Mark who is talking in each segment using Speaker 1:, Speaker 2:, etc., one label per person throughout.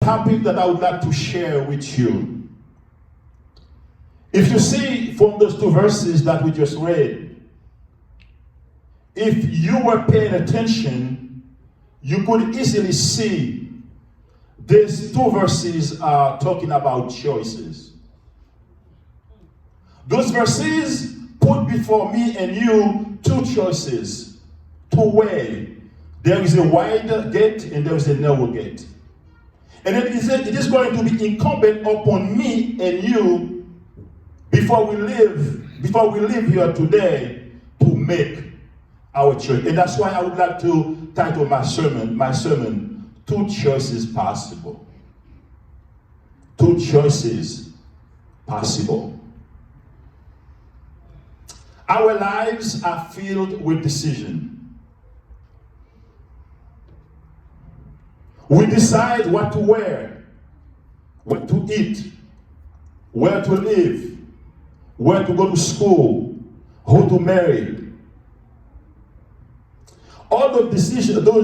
Speaker 1: topic that I would like to share with you. If you see from those two verses that we just read, if you were paying attention, you could easily see these two verses are talking about choices. Those verses put before me and you two choices to weigh. There is a wide gate and there is a narrow gate. And it is going to be incumbent upon me and you before we live here today to make our choice. And that's why I would like to title my sermon, Two Choices Possible. Two choices possible. Our lives are filled with decision. We decide what to wear, what to eat, where to live, where to go to school, who to marry. All those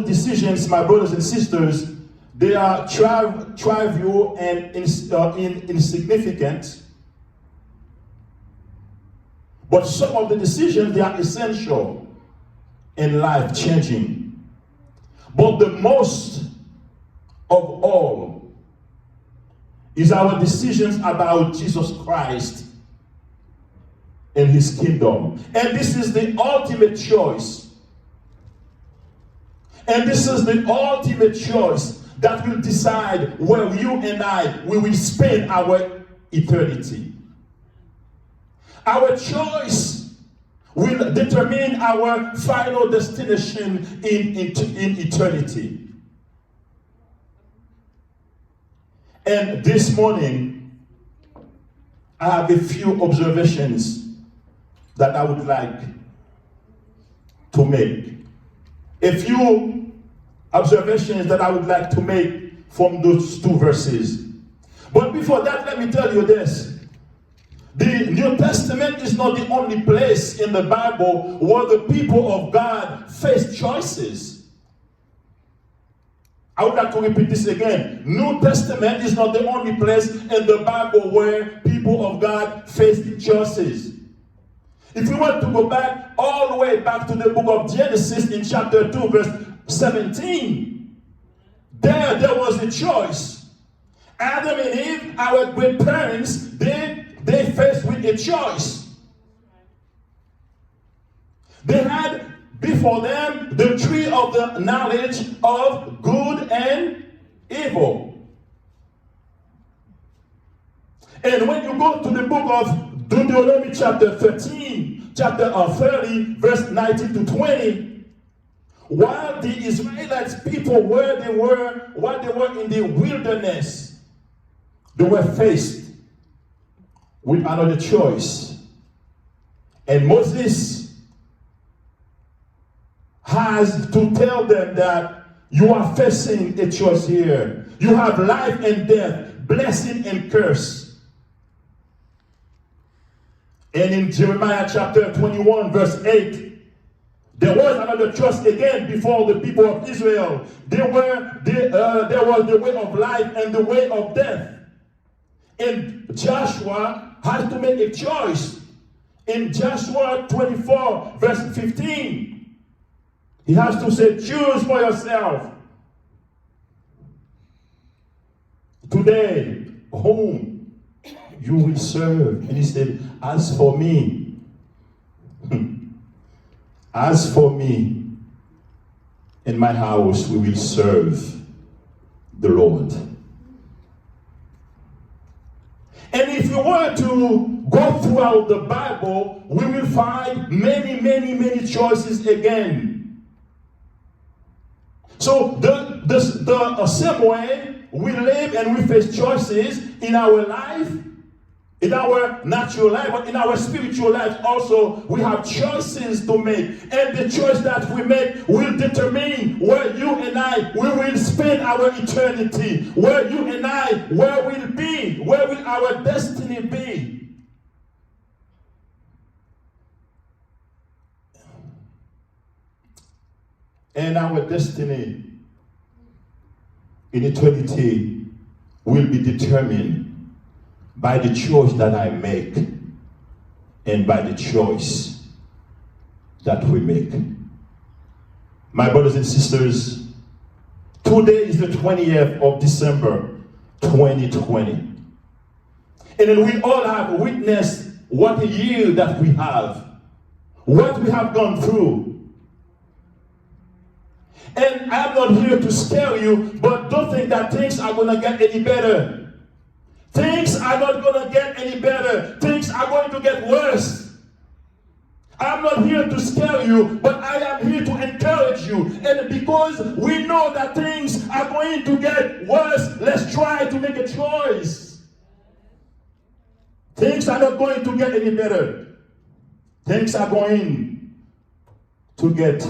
Speaker 1: decisions, my brothers and sisters, they are trivial and insignificant. But some of the decisions, they are essential and life-changing. But the most of all is our decisions about Jesus Christ and his kingdom. And this is the ultimate choice. And this is the ultimate choice that will decide where you and I will spend our eternity. Our choice will determine our final destination in eternity. And this morning, I have a few observations that I would like to make. A few observations that I would like to make from those two verses. But before that, let me tell you this. The New Testament is not the only place in the Bible where the people of God face choices. I would like to repeat this again. New Testament is not the only place in the Bible where people of God face choices. If we want to go back, all the way back to the book of Genesis in chapter 2, verse 17, there was a choice. Adam and Eve, our great parents, they faced with a choice. They had before them the tree of the knowledge of good and evil. And when you go to the book of Deuteronomy chapter 30, verse 19 to 20, while the Israelites people while they were in the wilderness, they were faced with another choice. And Moses has to tell them that you are facing a choice here. You have life and death, blessing and curse. And in Jeremiah chapter 21, verse 8, there was another choice again before the people of Israel. There was the way of life and the way of death. And Joshua has to make a choice. In Joshua 24, verse 15, he has to say, choose for yourself today whom you will serve. And he said, as for me, and my house, we will serve the Lord. And if you were to go throughout the Bible, we will find many choices again. So the same way we live and we face choices in our life, in our natural life, but in our spiritual life also, we have choices to make. And the choice that we make will determine where you and I, we will spend our eternity. Where you and I, where we'll be, where will our destiny be. And our destiny in eternity will be determined by the choice that I make and by the choice that we make. My brothers and sisters, today is the 20th of December, 2020. And then we all have witnessed what a year that we have, what we have gone through. And I'm not here to scare you, but don't think that things are going to get any better. Things are not going to get any better. Things are going to get worse. I'm not here to scare you, but I am here to encourage you. And because we know that things are going to get worse, let's try to make a choice. Things are not going to get any better. Things are going to get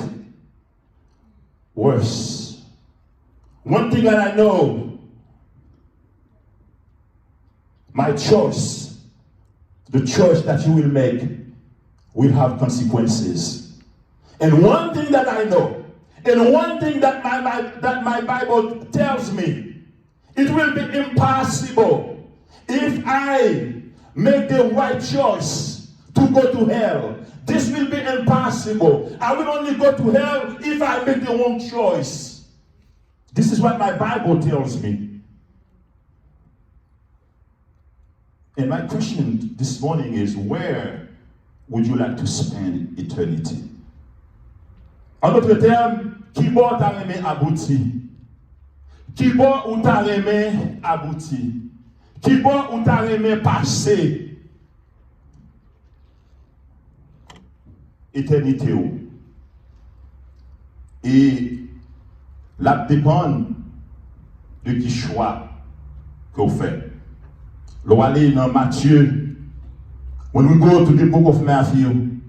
Speaker 1: worse. One thing that I know, my choice, the choice that you will make, will have consequences. And one thing that I know, and one thing that my Bible tells me, it will be impossible if I make the right choice to go to hell. This will be impossible. I will only go to hell if I make the wrong choice. This is what my Bible tells me. And my question this morning is, where would you like to spend eternity? En d'autres termes, qui bon t'a aimé abouti? Qui bon ou t'a aimé abouti? Qui bon ou t'a aimé passer? Éternité ou. Et la dépend de qui choix que vous faites. L'on va aller dans Matthieu. When we go to the book of Matthew,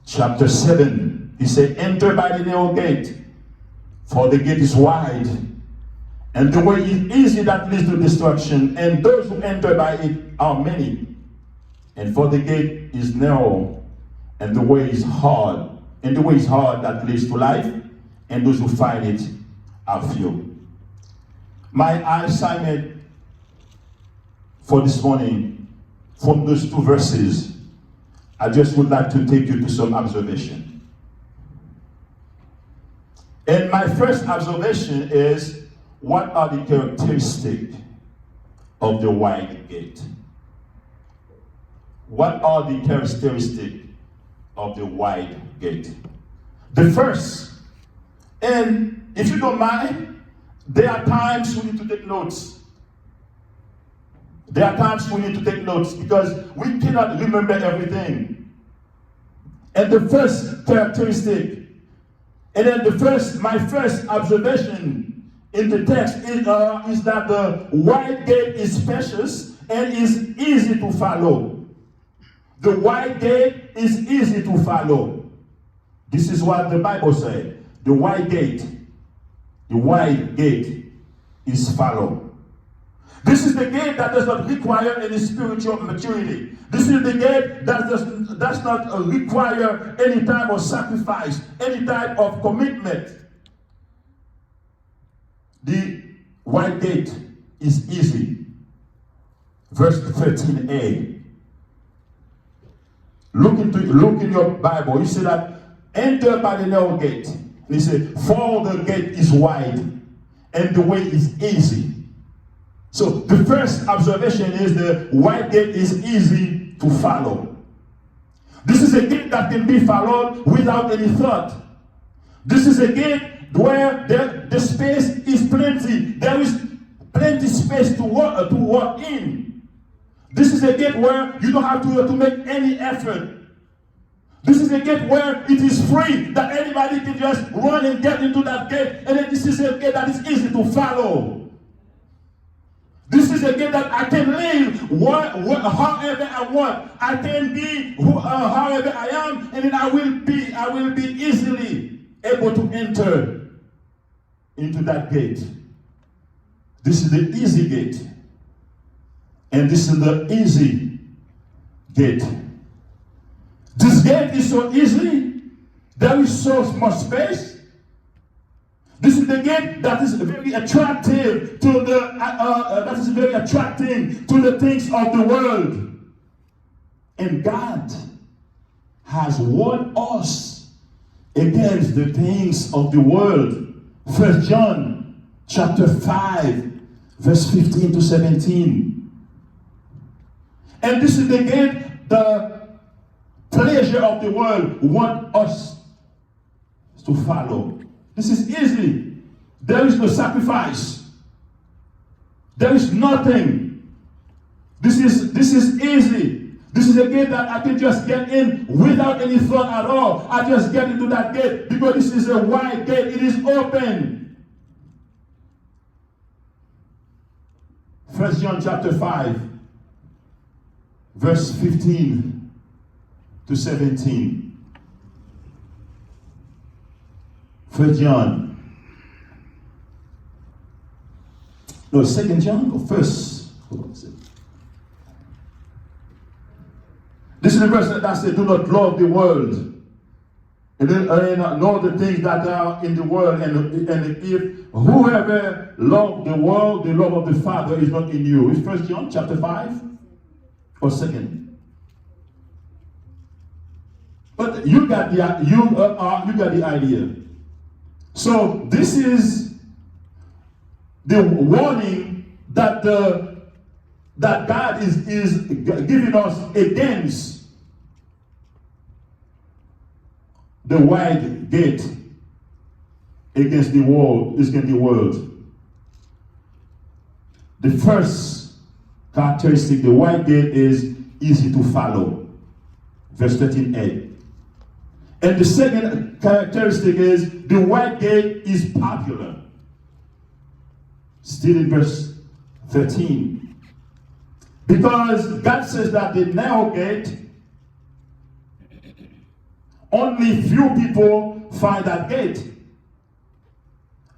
Speaker 1: chapter 7, he said, enter by the narrow gate, for the gate is wide, and the way is easy that leads to destruction, and those who enter by it are many. And for the gate is narrow, and the way is hard, that leads to life, and those who find it are few. My assignment for this morning, from those two verses, I just would like to take you to some observation. And my first observation is, what are the characteristics of the wide gate? What are the characteristics of the wide gate? The first, and if you don't mind, there are times we need to take notes. There are times we need to take notes because we cannot remember everything. And the first characteristic, and then my first observation in the text is that the wide gate is spacious and is easy to follow. The wide gate is easy to follow. This is what the Bible says. The wide gate is follow. This is the gate that does not require any spiritual maturity. This is the gate that does not require any type of sacrifice, any type of commitment. The wide gate is easy. Verse 13a. Look in your Bible. You see that enter by the narrow gate. And he said, for the gate is wide and the way is easy. So the first observation is the wide gate is easy to follow. This is a gate that can be followed without any thought. This is a gate where the space is plenty. There is plenty space to walk in. This is a gate where you don't have to make any effort. This is a gate where it is free, that anybody can just run and get into that gate. And then this is a gate that is easy to follow. This is a gate that I can live however I want. I can be however I am, and then I will be easily able to enter into that gate. This is the easy gate. And this is the easy gate. This gate is so easy. There is so much space. This is the gate that is very attractive to that is very attracting to the things of the world. And God has warned us against the things of the world. 1 John chapter 5, verse 15 to 17. And this is the gate the pleasure of the world want us to follow. This is easy. There is no sacrifice. There is nothing. This is easy. This is a gate that I can just get in without any thought at all. I just get into that gate because this is a wide gate. It is open. 1 John chapter 5, verse 15 to 17. 1 John. No, 2 John or 1st. Hold on a second. This is the verse that says, do not love the world, and know the things that are in the world. And if whoever loves the world, the love of the Father is not in you. It's 1 John chapter 5 or 2nd. But you got the idea. So this is the warning that that God is giving us against the wide gate, against the world, against the world. The first characteristic, the wide gate is easy to follow. Verse 13a. And the second characteristic is the wide gate is popular. Still in verse 13. Because God says that the narrow gate, only few people find that gate.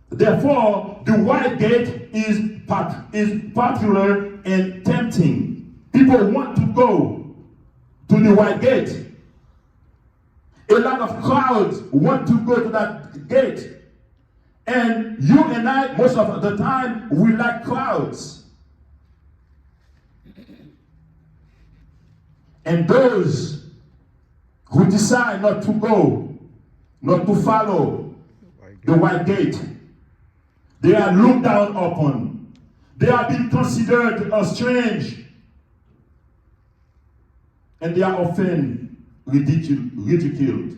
Speaker 1: Therefore, the wide gate is popular and tempting. People want to go to the wide gate. A lot of crowds want to go to that gate. And you and I, most of the time, we like crowds. And those who decide not to go, not to follow the wide gate, they are looked down upon. They are being considered as strange. And they are often ridiculed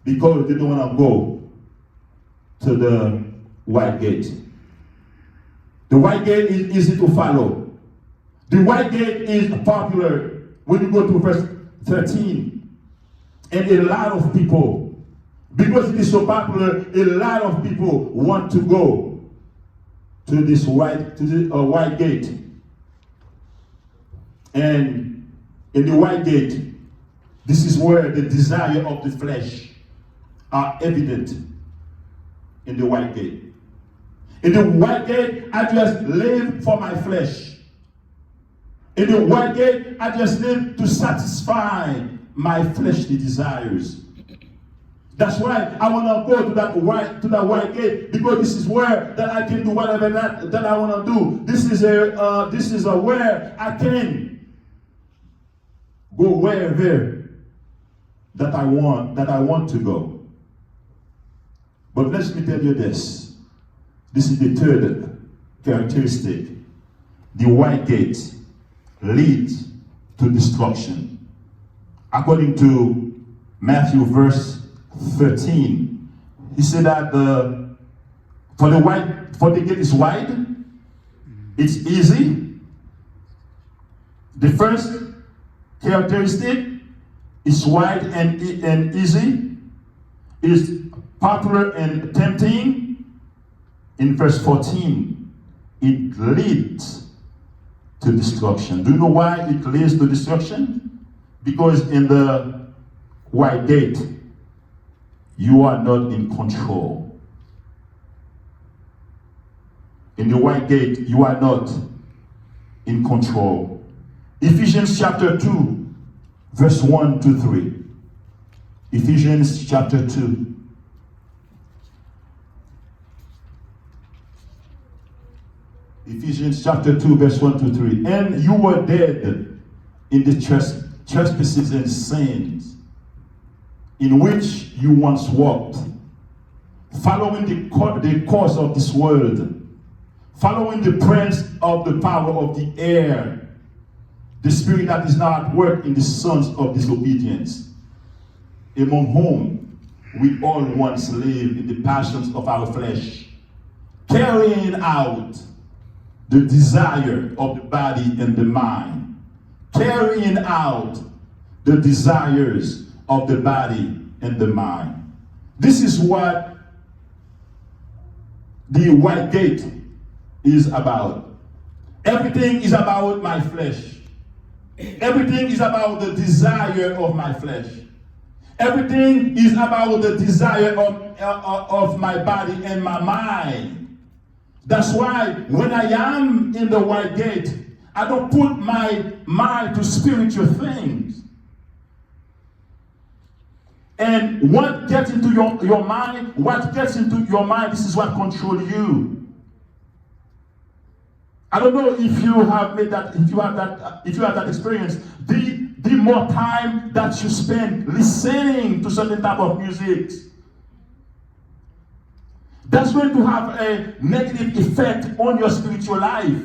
Speaker 1: because they don't want to go to the wide gate. The wide gate is easy to follow. The wide gate is popular when you go to verse 13. And a lot of people, because it is so popular, a lot of people want to go to this wide gate. And in the wide gate, this is where the desire of the flesh are evident in the wide gate. In the wide gate, I just live for my flesh. In the wide gate, I just live to satisfy my fleshly desires. That's why I want to go to that wide gate, because this is where that I can do whatever that I want to do. This is a where I can go wherever that I want to go. But let me tell you this. This is the third characteristic. The wide gate leads to destruction. According to Matthew verse 13, he said that for the gate is wide, it's easy. The first characteristic is wide and easy, is popular and tempting. In verse 14, it leads to destruction. Do you know why it leads to destruction? Because in the wide gate, you are not in control. In the wide gate, you are not in control. Ephesians chapter 2, verse 1 to 3. Ephesians chapter 2, Ephesians chapter 2, verse 1 to 3. And you were dead in the trespasses and sins in which you once walked, following the course of this world, following the prince of the power of the air, the spirit that is now at work in the sons of disobedience, among whom we all once lived in the passions of our flesh, carrying out the desire of the body and the mind, carrying out the desires of the body and the mind. This is what the white gate is about. Everything is about my flesh. Everything is about the desire of my flesh. Everything is about the desire of my body and my mind. That's why when I am in the white gate, I don't put my mind to spiritual things. And what gets into your mind, this is what controls you. I don't know if you have made that, if you have that experience. The more time that you spend listening to certain type of music, that's going to have a negative effect on your spiritual life.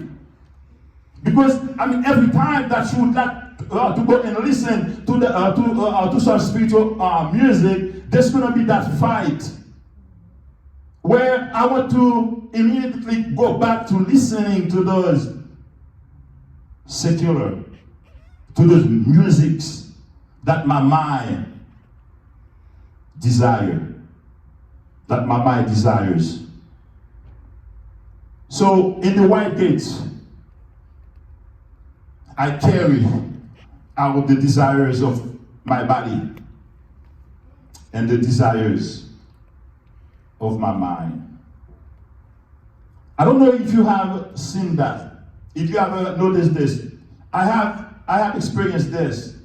Speaker 1: Because every time that you would like to go and listen to some spiritual music, there's going to be that fight where I want to immediately go back to listening to those secular, to those musics that my mind desires. So in the white gates, I carry out the desires of my body and the desires of my mind. I don't know if you have seen that, if you have noticed this. I have experienced this.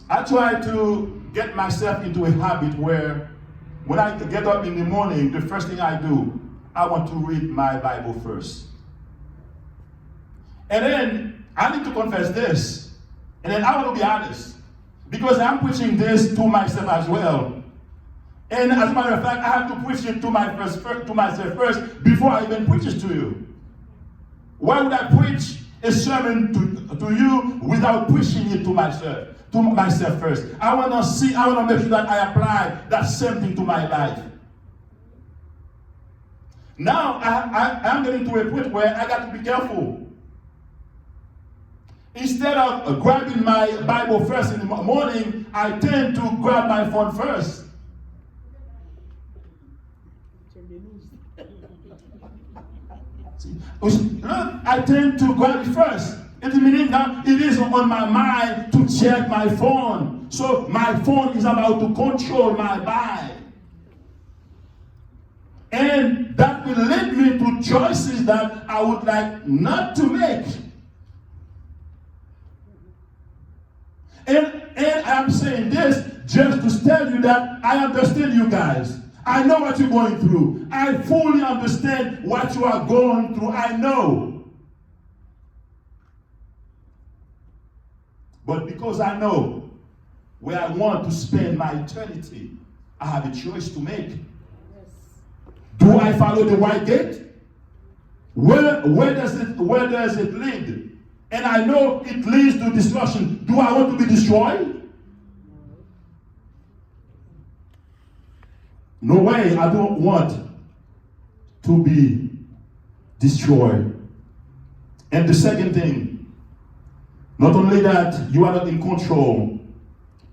Speaker 1: I try to get myself into a habit where when I get up in the morning, the first thing I do, I want to read my Bible first. And then I need to confess this. And then I want to be honest, because I'm preaching this to myself as well. And as a matter of fact, I have to preach it to myself first before I even preach it to you. Why would I preach a sermon to you without preaching it to myself first? I want to make sure that I apply that same thing to my life. Now I'm getting to a point where I got to be careful. Instead of grabbing my Bible first in the morning, I tend to grab my phone first. Look, I tend to grab it first. It means that it is on my mind to check my phone. So my phone is about to control my mind. And that will lead me to choices that I would like not to make. And I'm saying this just to tell you that I understand you guys. I know what you're going through. I fully understand what you are going through. I know. But because I know where I want to spend my eternity, I have a choice to make. Yes. Do I follow the white gate? Where does it lead? And I know it leads to destruction. Do I want to be destroyed? No way, I don't want to be destroyed. And the second thing, not only that you are not in control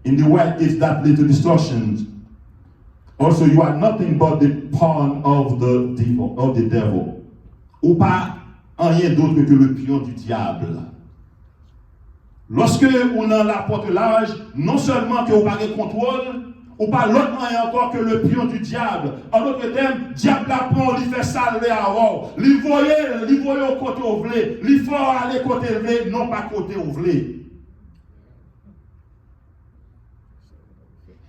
Speaker 1: in the white gates that lead to destruction, also you are nothing but the pawn of the devil. Ou pas rien d'autre que le pion du diable. Lorsque on a la porte large, non seulement que vous n'avez pas de contrôle, ou pas l'autre moyen encore que le pion du diable. En d'autres termes, diable apprend, il fait salver à haut. Il voyait au côté où voulez. Il faut aller côté où non pas côté où voulez.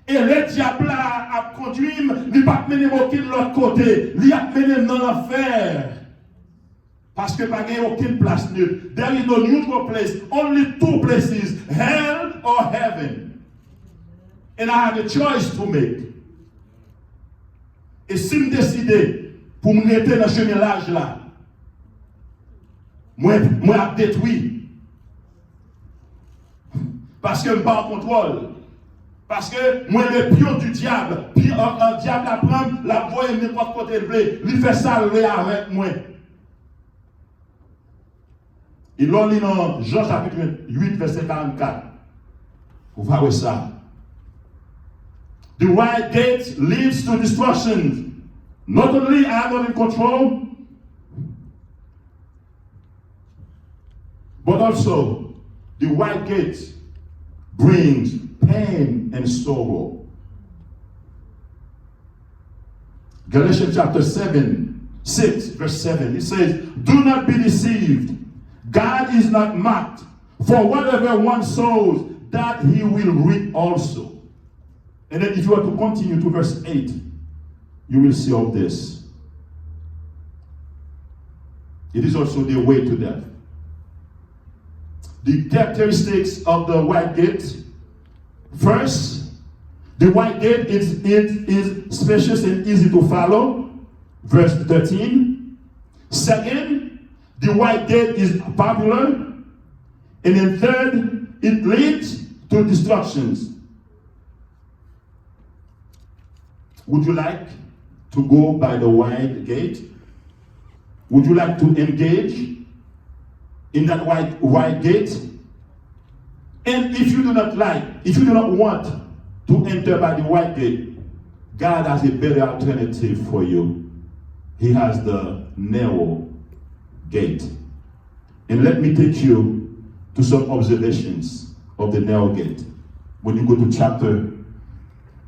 Speaker 1: Et le diable a conduit, il n'a pas mené de l'autre côté. Il a mené dans l'enfer. Parce que pas gagne aucune place nulle. There is no neutral place. Only two places, hell or heaven. And I had a choice to make. Et si je décide pour me rester dans ce chemin là, moi détruit. Parce que je ne suis pas en contrôle. Parce que moi, le pion du diable, puis un diable apprend, la voix est n'importe côté élevé, lui fait ça avec moi. Et là, on lit dans Jean chapitre 8, verset 44. Vous voyez ça. The right gate leads to destruction. Not only I am not in control, but also the right gate brings pain and sorrow. Galatians chapter 6, verse 7, it says, do not be deceived. God is not mocked. For whatever one sows, that he will reap also. And then if you were to continue to verse 8, you will see all this. It is also the way to death. The characteristics of the white gate. First, the white gate is spacious and easy to follow. Verse 13. Second, the white gate is popular. And then third, it leads to destructions. Would you like to go by the wide gate? Would you like to engage in that wide gate? And if you do not want to enter by the wide gate, God has a better alternative for you. He has the narrow gate. And let me take you to some observations of the narrow gate. When you go to chapter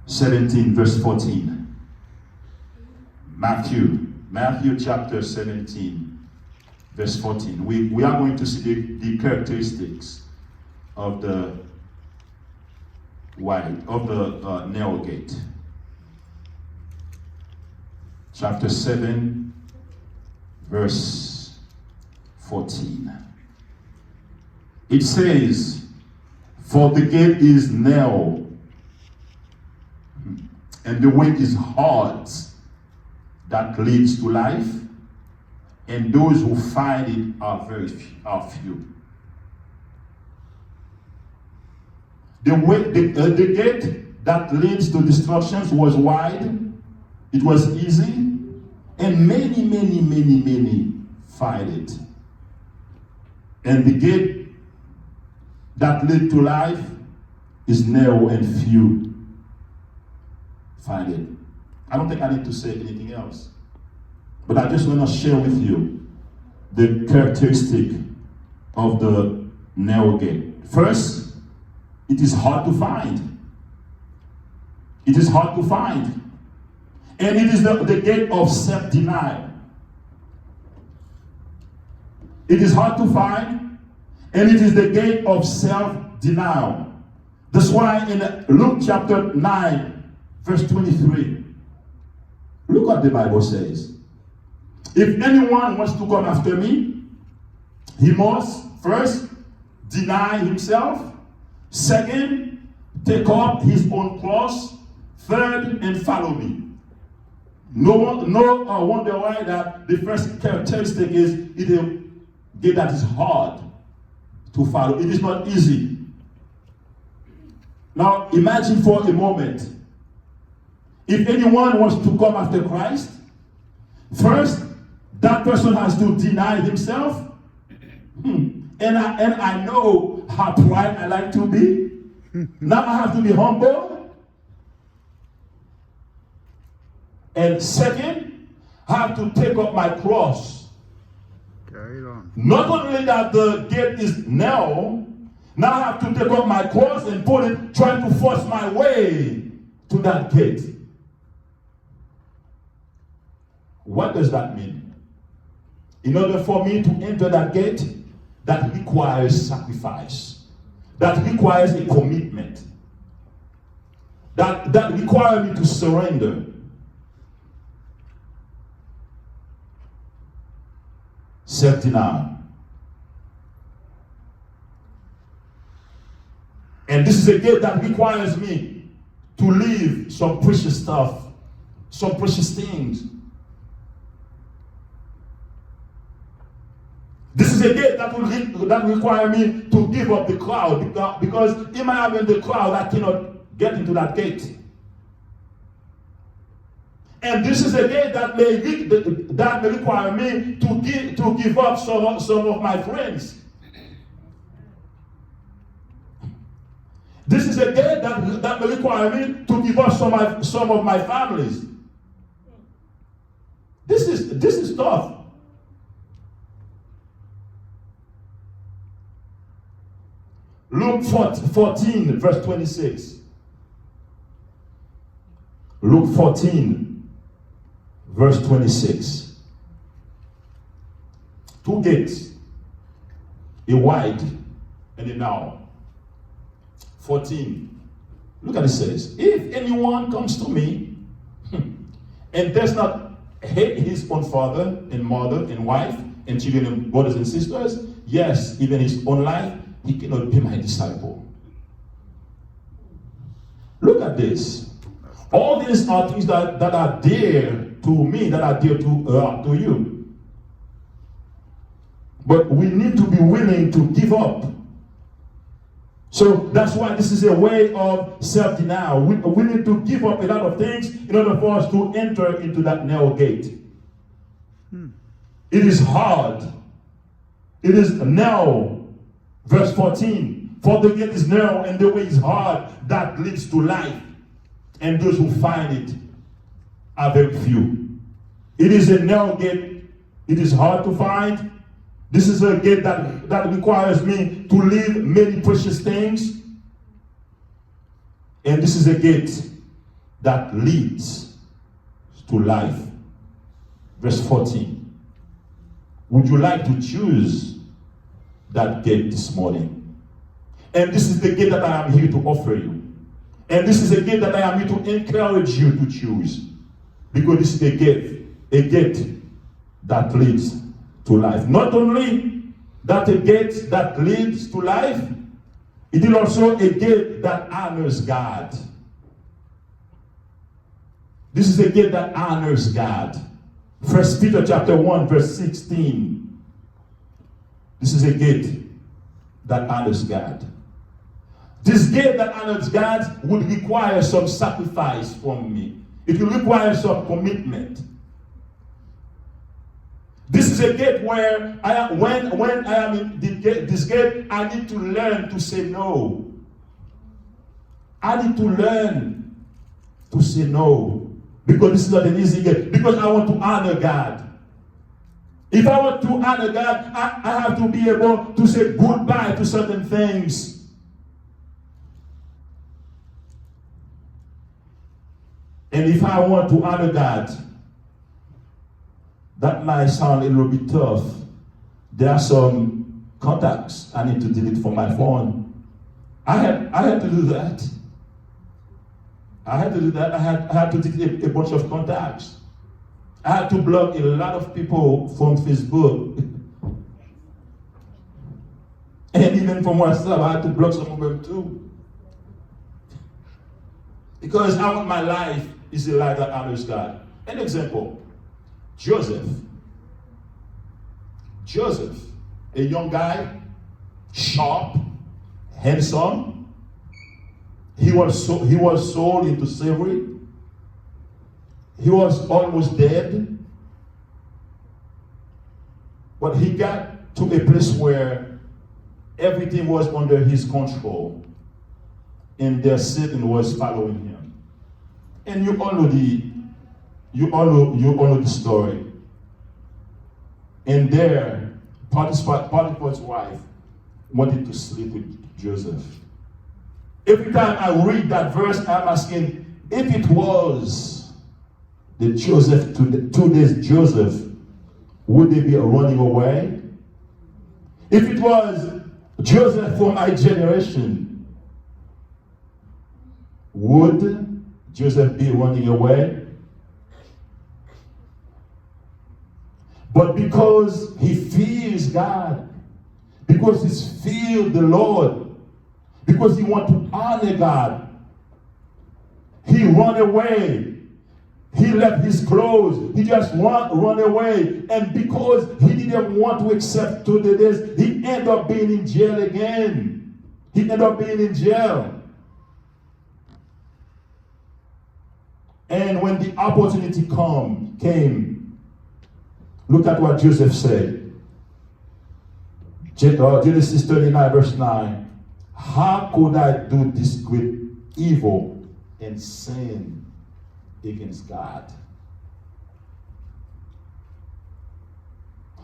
Speaker 1: 17, verse 14. Matthew chapter 17, verse 14. We are going to see the characteristics of the narrow gate. Chapter 7, verse 14. It says, for the gate is narrow, and the way is hard that leads to life, and those who find it are few. The gate that leads to destruction was wide, it was easy, and many find it. And the gate that leads to life is narrow and few find it. I don't think I need to say anything else. But I just want to share with you the characteristic of the narrow gate. First, it is hard to find. It is hard to find. And it is the gate of self-denial. It is hard to find, and it is the gate of self-denial. That's why in Luke chapter 9, verse 23, look what the Bible says. If anyone wants to come after me, he must first deny himself. Second, take up his own cross. Third, and follow me. No wonder why that the first characteristic is it is a gate that is hard to follow. It is not easy. Now imagine for a moment, if anyone wants to come after Christ, first, that person has to deny himself. And I know how pride I like to be. Now I have to be humble. And second, I have to take up my cross.
Speaker 2: Carry on.
Speaker 1: Not only that the gate is narrow, now I have to take up my cross and put it, trying to force my way to that gate. What does that mean? In order for me to enter that gate, that requires sacrifice. That requires a commitment. That requires me to surrender. Self-denial. And this is a gate that requires me to leave some precious stuff, some precious things. This is a gate that require me to give up the crowd, because if I am in the crowd, I cannot get into that gate. And this is a gate that may require me to give up some of my friends. This is a gate that may require me to give up some of my families. This is tough. Luke 14, verse 26. Luke 14, verse 26. Two gates, a wide and a narrow. 14. Look at it says, if anyone comes to me and does not hate his own father and mother and wife and children and brothers and sisters, yes, even his own life, he cannot be my disciple. Look at this. All these are things that are dear to me, that are dear to you. But we need to be willing to give up. So that's why this is a way of self-denial. We need to give up a lot of things in order for us to enter into that narrow gate. It is hard. It is narrow. Verse 14, for the gate is narrow and the way is hard that leads to life, and those who find it are very few. It is a narrow gate. It is hard to find. This is a gate that requires me to leave many precious things. And this is a gate that leads to life. Verse 14. Would you like to choose that gate this morning? And this is the gate that I am here to offer you. And this is a gate that I am here to encourage you to choose. Because this is a gate that leads to life. Not only that a gate that leads to life, it is also a gate that honors God. This is a gate that honors God. 1 Peter chapter 1, verse 16. This is a gate that honors God. This gate that honors God would require some sacrifice from me. It will require some commitment. This is a gate where when I am in this gate, I need to learn to say no. I need to learn to say no. Because this is not an easy gate. Because I want to honor God. If I want to honor God, I have to be able to say goodbye to certain things. And if I want to honor God, that might sound a little bit tough. There are some contacts I need to delete from my phone. I had to do that. I had to delete a bunch of contacts. I had to block a lot of people from Facebook. And even from WhatsApp, I had to block some of them too. Because I want my life is a life that honors God. An example, Joseph, a young guy, sharp, handsome. He was sold into slavery. He was almost dead. But he got to a place where everything was under his control. And their Satan was following him. And you all know the story. And there, Potiphar's wife wanted to sleep with Joseph. Every time I read that verse, I'm asking, if it was the Joseph, today's Joseph, would they be running away? If it was Joseph for my generation, would Joseph be running away? But because he fears God, because he's feared the Lord, because he wants to honor God, he run away. He left his clothes. He just run away. And because he didn't want to accept to this, he ended up being in jail again. He ended up being in jail. And when the opportunity came, look at what Joseph said. Genesis 39 verse 9. How could I do this great evil and sin against God?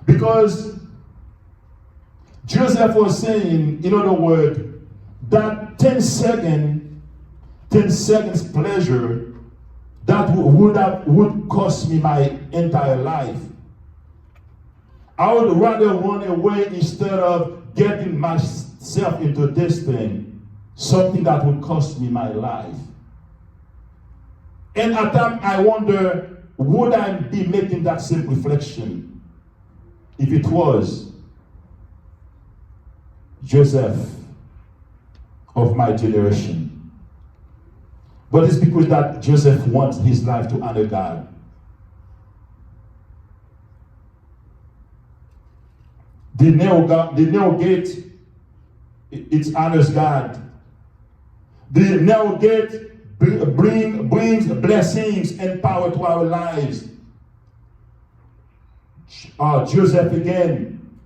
Speaker 1: Because Joseph was saying, in other words, that 10 seconds pleasure that would cost me my entire life. I would rather run away instead of getting myself into this thing, something that would cost me my life. And at times I wonder, would I be making that same reflection if it was Joseph of my generation? But it's because that Joseph wants his life to honor God. The narrow gate, it honors God. The narrow gate brings blessings and power to our lives. Joseph again.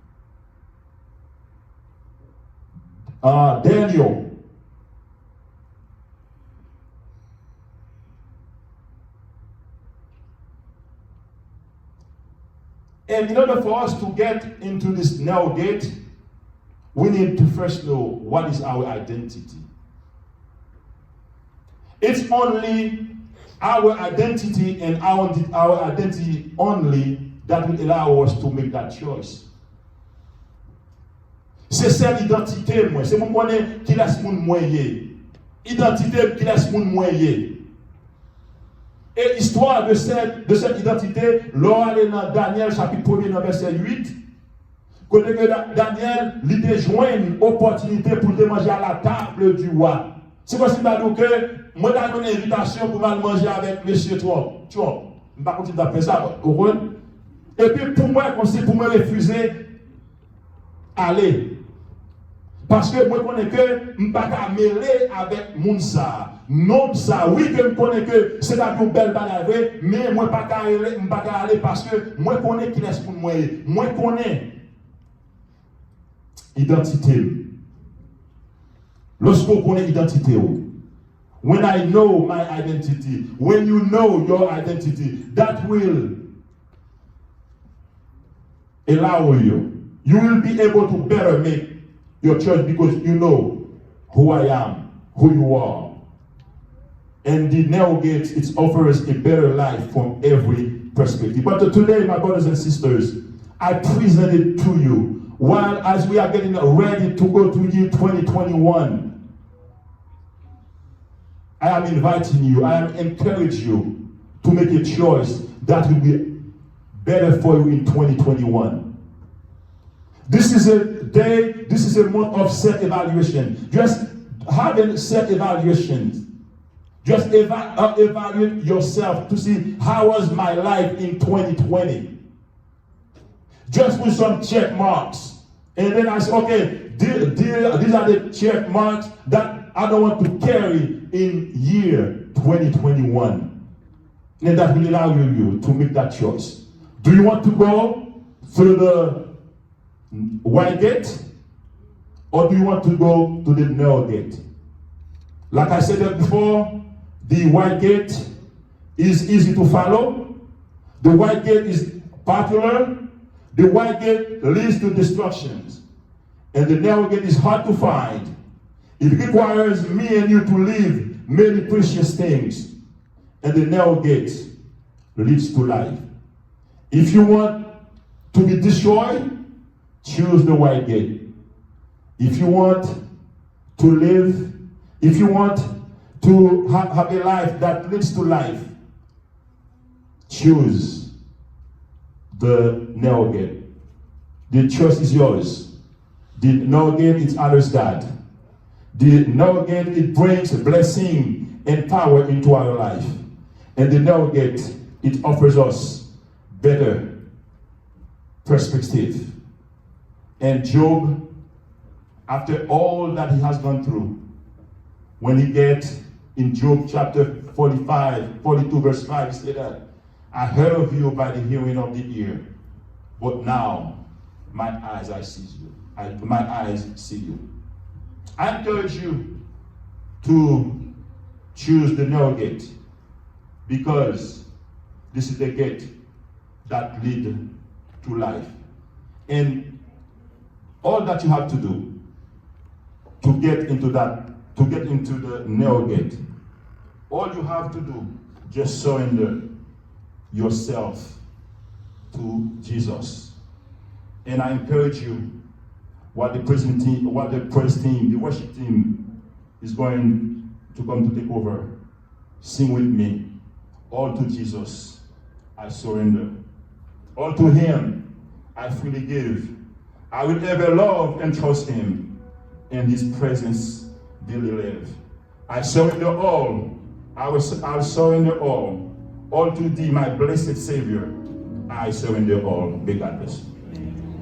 Speaker 1: Daniel. And in order for us to get into this narrow gate, we need to first know what is our identity. It's only our identity and our identity only that will allow us to make that choice. C'est cette identité, moi. C'est mon connaît qui laisse mon moyen. Identité qui laisse mon moyen. Et l'histoire de cette identité, lors aller dans Daniel chapitre 1 dans verset 8, quand Daniel lui déjoint une opportunité pour te manger à la table du roi. C'est possible que moi j'ai une invitation pour mal manger avec M. Trump. Je ne vais pas continuer d'appeler ça. Et puis pour moi, pour me refuser, aller. Parce que moi je connais que je ne vais pas mêler avec Mounsa. Non, ça, oui, que je connais que c'est une belle balle, mais moi je ne vais pas aller parce que moi je connais qui laisse pour moi. Moi je connais identité. Lorsqu'on connaît identité, when I know my identity, when you know your identity, that will allow you. You will be able to better make your choice because you know who I am, who you are. And the narrow gate, it offers a better life from every perspective. But today, my brothers and sisters, I present it to you while as we are getting ready to go to year 2021. I am inviting you, I am encouraging you to make a choice that will be better for you in 2021. This is a day, this is a month of self-evaluation. Just having self-evaluations. Just evaluate yourself to see how was my life in 2020. Just with some check marks. And then I say, okay, these are the check marks that I don't want to carry in year 2021. And that will allow you to make that choice. Do you want to go through the wide gate? Or do you want to go to the narrow gate? Like I said before, the wide gate is easy to follow. The wide gate is popular. The wide gate leads to destructions. And the narrow gate is hard to find. It requires me and you to leave many precious things. And the narrow gate leads to life. If you want to be destroyed, choose the wide gate. If you want to live, if you want to have a life that leads to life, choose the narrow gate. The choice is yours. The narrow gate is others' God. The narrow gate, it brings blessing and power into our life. And the narrow gate, it offers us better perspective. And Job, after all that he has gone through, when he gets in Job chapter 42 verse 5, he said that, I heard of you by the hearing of the ear, but now my eyes see you. My eyes see you. I encourage you to choose the narrow gate, because this is the gate that leads to life. And all that you have to do to get into the narrow gate, all you have to do, just surrender yourself to Jesus. And I encourage you, what the praise team, the worship team is going to come to take over, sing with me. All to Jesus, I surrender. All to him, I freely give. I will ever love and trust him, in his presence daily live. I surrender all. I'll surrender all. All to thee, my blessed Savior. I surrender all. May God bless you.